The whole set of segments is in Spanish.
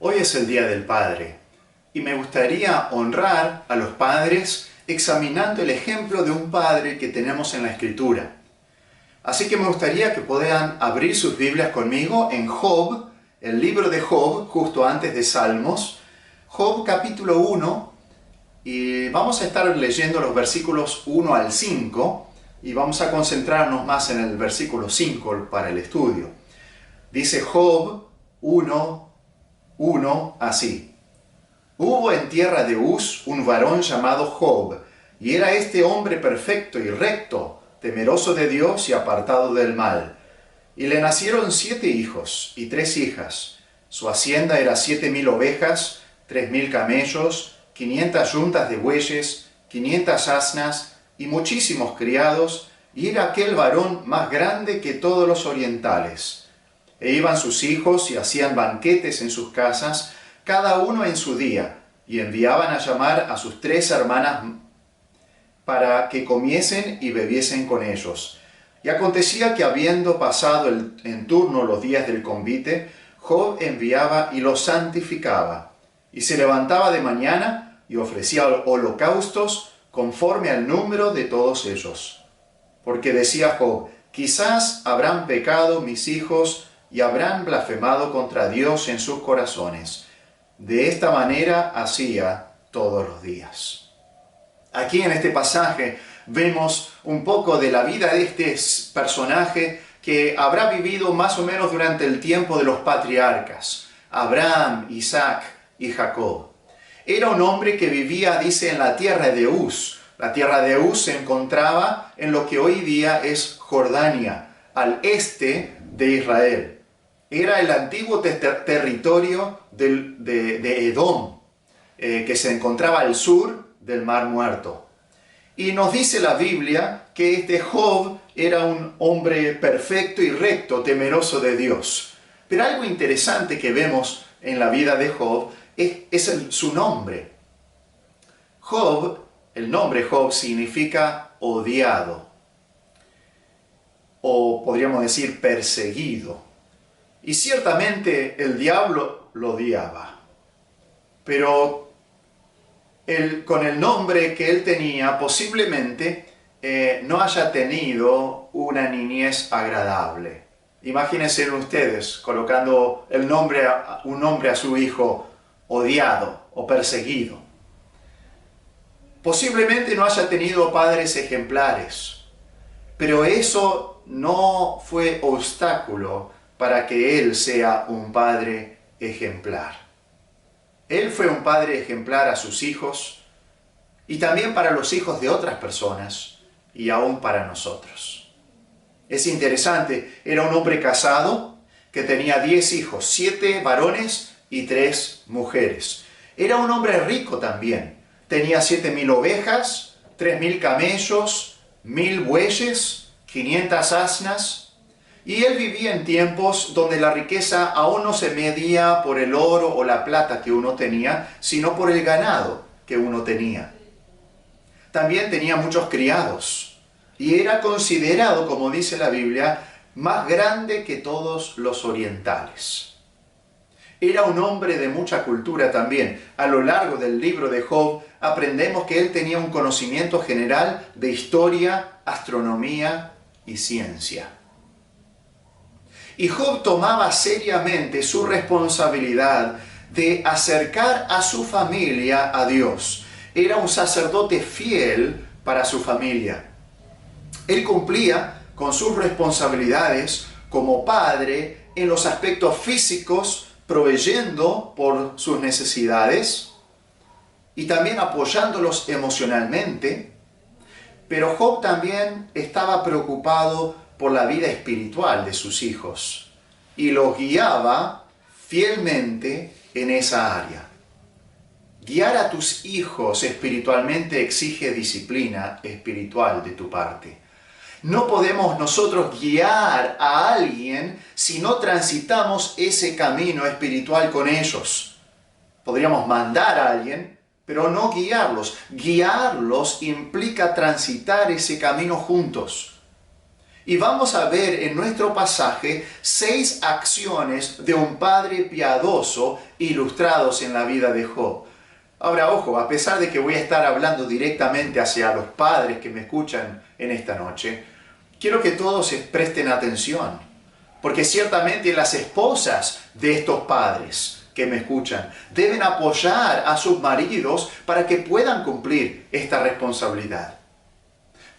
Hoy es el Día del Padre y me gustaría honrar a los padres examinando el ejemplo de un padre que tenemos en la Escritura. Así que me gustaría que puedan abrir sus Biblias conmigo en Job, el libro de Job, justo antes de Salmos, Job capítulo 1, y vamos a estar leyendo los versículos 1 al 5, y vamos a concentrarnos más en el versículo 5 para el estudio. Dice Job 1:1 así: Hubo en tierra de Uz un varón llamado Job, y era este hombre perfecto y recto, temeroso de Dios y apartado del mal. Y le nacieron 7 hijos y 3 hijas. Su hacienda era 7.000 ovejas, 3.000 camellos, 500 yuntas de bueyes, 500 asnas y muchísimos criados, y era aquel varón más grande que todos los orientales. E iban sus hijos y hacían banquetes en sus casas, cada uno en su día, y enviaban a llamar a sus 3 hermanas para que comiesen y bebiesen con ellos. Y acontecía que habiendo pasado en turno los días del convite, Job enviaba y los santificaba, y se levantaba de mañana y ofrecía holocaustos conforme al número de todos ellos. Porque decía Job: quizás habrán pecado mis hijos y habrán blasfemado contra Dios en sus corazones. De esta manera hacía todos los días. Aquí en este pasaje vemos un poco de la vida de este personaje que habrá vivido más o menos durante el tiempo de los patriarcas, Abraham, Isaac y Jacob. Era un hombre que vivía, dice, en la tierra de Uz. La tierra de Uz se encontraba en lo que hoy día es Jordania, al este de Israel. Era el antiguo territorio de Edom, que se encontraba al sur del Mar Muerto. Y nos dice la Biblia que este Job era un hombre perfecto y recto, temeroso de Dios. Pero algo interesante que vemos en la vida de Job es su nombre. Job, el nombre Job significa odiado, o podríamos decir perseguido. Y ciertamente el diablo lo odiaba, pero con el nombre que él tenía, posiblemente no haya tenido una niñez agradable. Imagínense ustedes colocando un nombre a su hijo odiado o perseguido. Posiblemente no haya tenido padres ejemplares, pero eso no fue obstáculo para que él sea un padre ejemplar. Él fue un padre ejemplar a sus hijos y también para los hijos de otras personas y aún para nosotros. Es interesante, era un hombre casado que tenía 10 hijos, 7 varones y 3 mujeres. Era un hombre rico también, tenía 7.000 ovejas, 3.000 camellos, 1.000 bueyes, 500 asnas. Y él vivía en tiempos donde la riqueza aún no se medía por el oro o la plata que uno tenía, sino por el ganado que uno tenía. También tenía muchos criados y era considerado, como dice la Biblia, más grande que todos los orientales. Era un hombre de mucha cultura también. A lo largo del libro de Job aprendemos que él tenía un conocimiento general de historia, astronomía y ciencia. Y Job tomaba seriamente su responsabilidad de acercar a su familia a Dios. Era un sacerdote fiel para su familia. Él cumplía con sus responsabilidades como padre en los aspectos físicos, proveyendo por sus necesidades y también apoyándolos emocionalmente. Pero Job también estaba preocupado por la vida espiritual de sus hijos y los guiaba fielmente en esa área. Guiar a tus hijos espiritualmente exige disciplina espiritual de tu parte. No podemos nosotros guiar a alguien si no transitamos ese camino espiritual con ellos. Podríamos mandar a alguien, pero no guiarlos. Guiarlos implica transitar ese camino juntos. Y vamos a ver en nuestro pasaje 6 acciones de un padre piadoso ilustrados en la vida de Job. Ahora, ojo, a pesar de que voy a estar hablando directamente hacia los padres que me escuchan en esta noche, quiero que todos presten atención, porque ciertamente las esposas de estos padres que me escuchan deben apoyar a sus maridos para que puedan cumplir esta responsabilidad.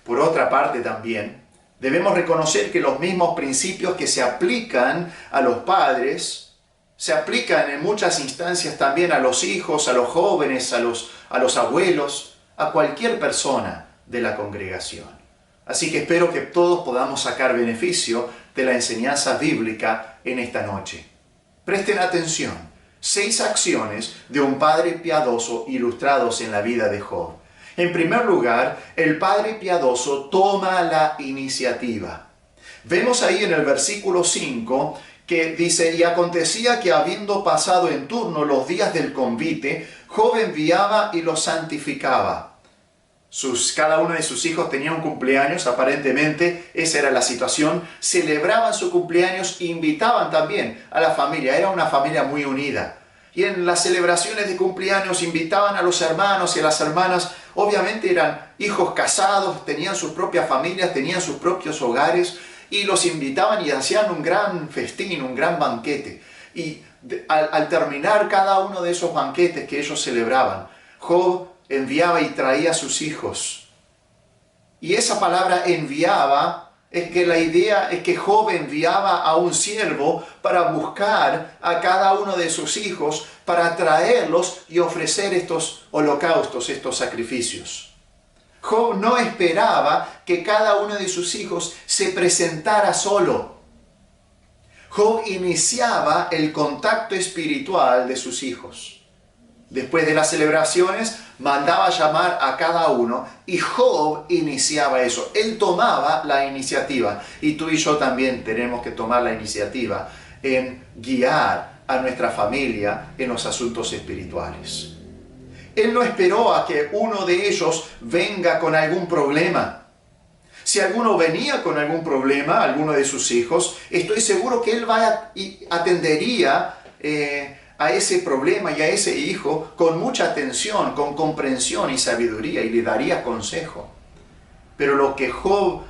Por otra parte también, debemos reconocer que los mismos principios que se aplican a los padres se aplican en muchas instancias también a los hijos, a los jóvenes, a los abuelos, a cualquier persona de la congregación. Así que espero que todos podamos sacar beneficio de la enseñanza bíblica en esta noche. Presten atención, 6 acciones de un padre piadoso ilustrados en la vida de Job. En primer lugar, el padre piadoso toma la iniciativa. Vemos ahí en el versículo 5 que dice: y acontecía que habiendo pasado en turno los días del convite, Job enviaba y los santificaba. Cada uno de sus hijos tenía un cumpleaños, aparentemente esa era la situación, celebraban su cumpleaños e invitaban también a la familia, era una familia muy unida. Y en las celebraciones de cumpleaños invitaban a los hermanos y a las hermanas, obviamente eran hijos casados, tenían sus propias familias, tenían sus propios hogares, y los invitaban y hacían un gran festín, un gran banquete. Y al terminar cada uno de esos banquetes que ellos celebraban, Job enviaba y traía a sus hijos. Y esa palabra enviaba, es que la idea es que Job enviaba a un siervo para buscar a cada uno de sus hijos, para traerlos y ofrecer estos holocaustos, estos sacrificios. Job no esperaba que cada uno de sus hijos se presentara solo. Job iniciaba el contacto espiritual de sus hijos. Después de las celebraciones, mandaba llamar a cada uno y Job iniciaba eso. Él tomaba la iniciativa. Y tú y yo también tenemos que tomar la iniciativa en guiar a nuestra familia en los asuntos espirituales. Él no esperó a que uno de ellos venga con algún problema. Si alguno venía con algún problema, alguno de sus hijos, estoy seguro que él atendería a ese problema y a ese hijo con mucha atención, con comprensión y sabiduría, y le daría consejo. Pero lo que Job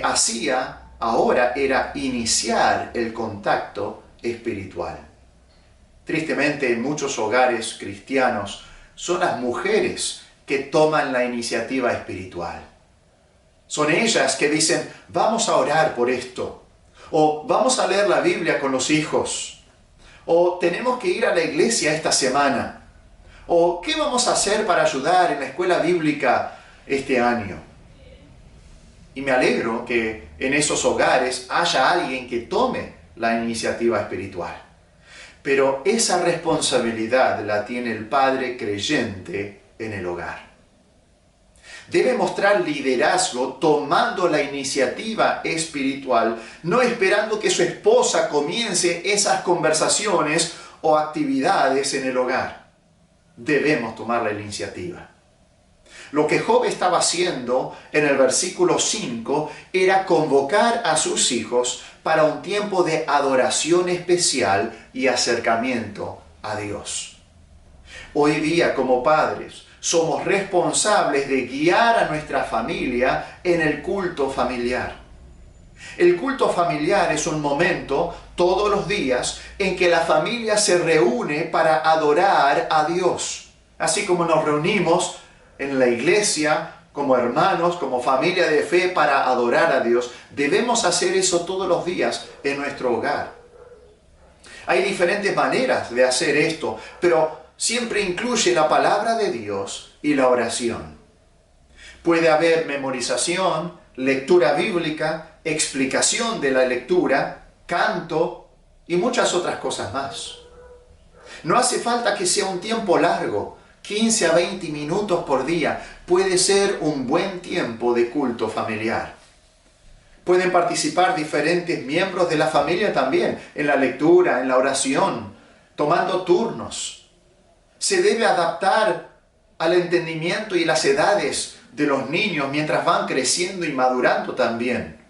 hacía ahora era iniciar el contacto espiritual. Tristemente, en muchos hogares cristianos, son las mujeres que toman la iniciativa espiritual. Son ellas que dicen: vamos a orar por esto, o vamos a leer la Biblia con los hijos, o tenemos que ir a la iglesia esta semana, o ¿qué vamos a hacer para ayudar en la escuela bíblica este año? Y me alegro que en esos hogares haya alguien que tome la iniciativa espiritual. Pero esa responsabilidad la tiene el padre creyente en el hogar. Debe mostrar liderazgo tomando la iniciativa espiritual, no esperando que su esposa comience esas conversaciones o actividades en el hogar. Debemos tomar la iniciativa. Lo que Job estaba haciendo en el versículo 5 era convocar a sus hijos para un tiempo de adoración especial y acercamiento a Dios. Hoy día, como padres, somos responsables de guiar a nuestra familia en el culto familiar. El culto familiar es un momento, todos los días, en que la familia se reúne para adorar a Dios. Así como nos reunimos en la iglesia, como hermanos, como familia de fe para adorar a Dios, debemos hacer eso todos los días en nuestro hogar. Hay diferentes maneras de hacer esto, pero siempre incluye la palabra de Dios y la oración. Puede haber memorización, lectura bíblica, explicación de la lectura, canto y muchas otras cosas más. No hace falta que sea un tiempo largo, 15 a 20 minutos por día. Puede ser un buen tiempo de culto familiar. Pueden participar diferentes miembros de la familia también en la lectura, en la oración, tomando turnos. Se debe adaptar al entendimiento y las edades de los niños mientras van creciendo y madurando también.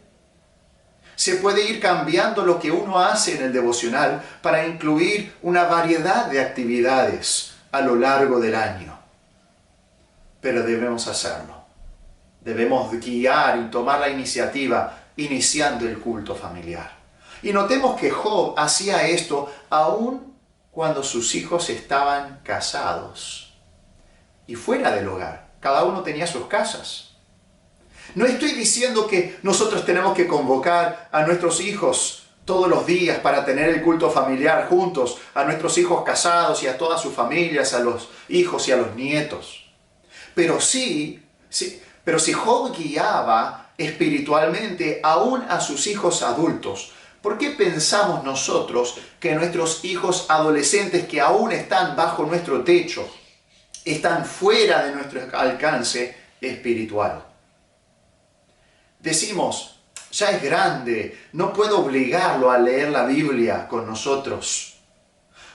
Se puede ir cambiando lo que uno hace en el devocional para incluir una variedad de actividades a lo largo del año. Pero debemos hacerlo. Debemos guiar y tomar la iniciativa iniciando el culto familiar. Y notemos que Job hacía esto aún cuando sus hijos estaban casados y fuera del hogar. Cada uno tenía sus casas. No estoy diciendo que nosotros tenemos que convocar a nuestros hijos todos los días para tener el culto familiar juntos, a nuestros hijos casados y a todas sus familias, a los hijos y a los nietos. Pero si Job guiaba espiritualmente aún a sus hijos adultos, ¿por qué pensamos nosotros que nuestros hijos adolescentes que aún están bajo nuestro techo, están fuera de nuestro alcance espiritual? Decimos, ya es grande, no puedo obligarlo a leer la Biblia con nosotros.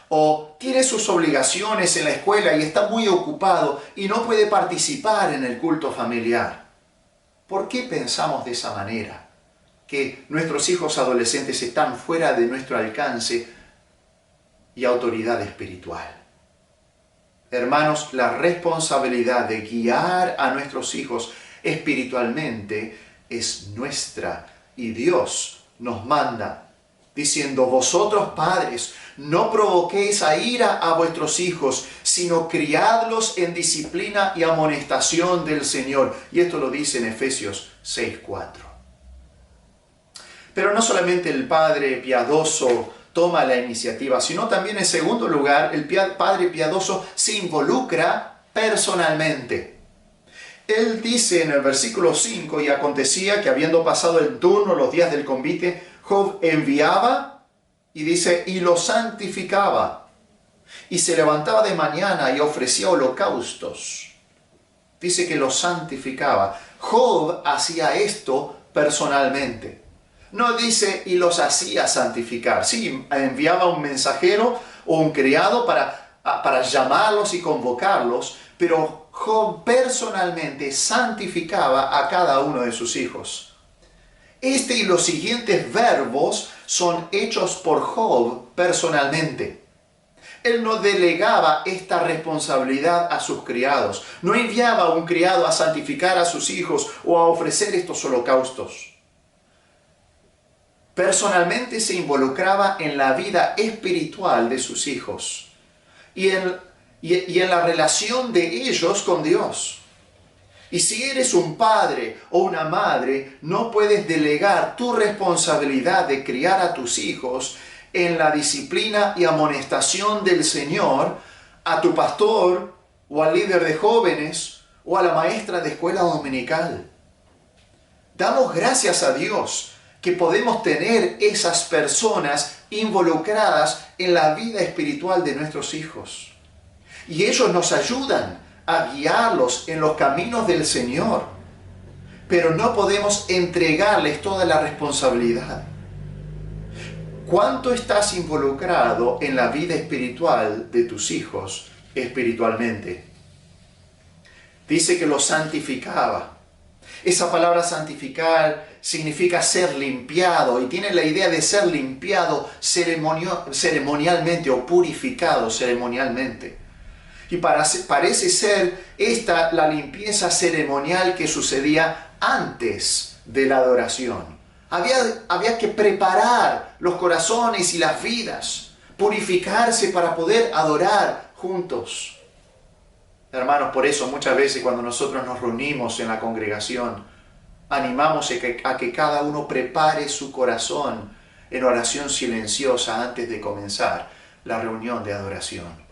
O tiene sus obligaciones en la escuela y está muy ocupado y no puede participar en el culto familiar. ¿Por qué pensamos de esa manera? Que nuestros hijos adolescentes están fuera de nuestro alcance y autoridad espiritual. Hermanos, la responsabilidad de guiar a nuestros hijos espiritualmente es nuestra y Dios nos manda, diciendo: vosotros padres, no provoquéis a ira a vuestros hijos, sino criadlos en disciplina y amonestación del Señor. Y esto lo dice en Efesios 6:4. Pero no solamente el padre piadoso toma la iniciativa, sino también, en segundo lugar, el padre piadoso se involucra personalmente. Él dice en el versículo 5, y acontecía que habiendo pasado el turno los días del convite, Job enviaba, y dice, y lo santificaba, y se levantaba de mañana y ofrecía holocaustos. Dice que lo santificaba. Job hacía esto personalmente. No dice y los hacía santificar. Sí, enviaba un mensajero o un criado para llamarlos y convocarlos, pero Job personalmente santificaba a cada uno de sus hijos. Este y los siguientes verbos son hechos por Job personalmente. Él no delegaba esta responsabilidad a sus criados. No enviaba a un criado a santificar a sus hijos o a ofrecer estos holocaustos. Personalmente se involucraba en la vida espiritual de sus hijos y en la relación de ellos con Dios. Y si eres un padre o una madre, no puedes delegar tu responsabilidad de criar a tus hijos en la disciplina y amonestación del Señor a tu pastor o al líder de jóvenes o a la maestra de escuela dominical. Damos gracias a Dios que podemos tener esas personas involucradas en la vida espiritual de nuestros hijos. Y ellos nos ayudan a guiarlos en los caminos del Señor. Pero no podemos entregarles toda la responsabilidad. ¿Cuánto estás involucrado en la vida espiritual de tus hijos espiritualmente? Dice que los santificaba. Esa palabra santificar significa ser limpiado y tiene la idea de ser limpiado ceremonialmente o purificado ceremonialmente. Y parece ser esta la limpieza ceremonial que sucedía antes de la adoración. Había que preparar los corazones y las vidas, purificarse para poder adorar juntos. Hermanos, por eso muchas veces cuando nosotros nos reunimos en la congregación, animamos a que cada uno prepare su corazón en oración silenciosa antes de comenzar la reunión de adoración.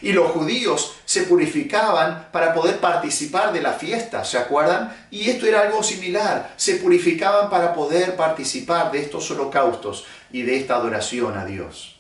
Y los judíos se purificaban para poder participar de la fiesta, ¿se acuerdan? Y esto era algo similar, se purificaban para poder participar de estos holocaustos y de esta adoración a Dios.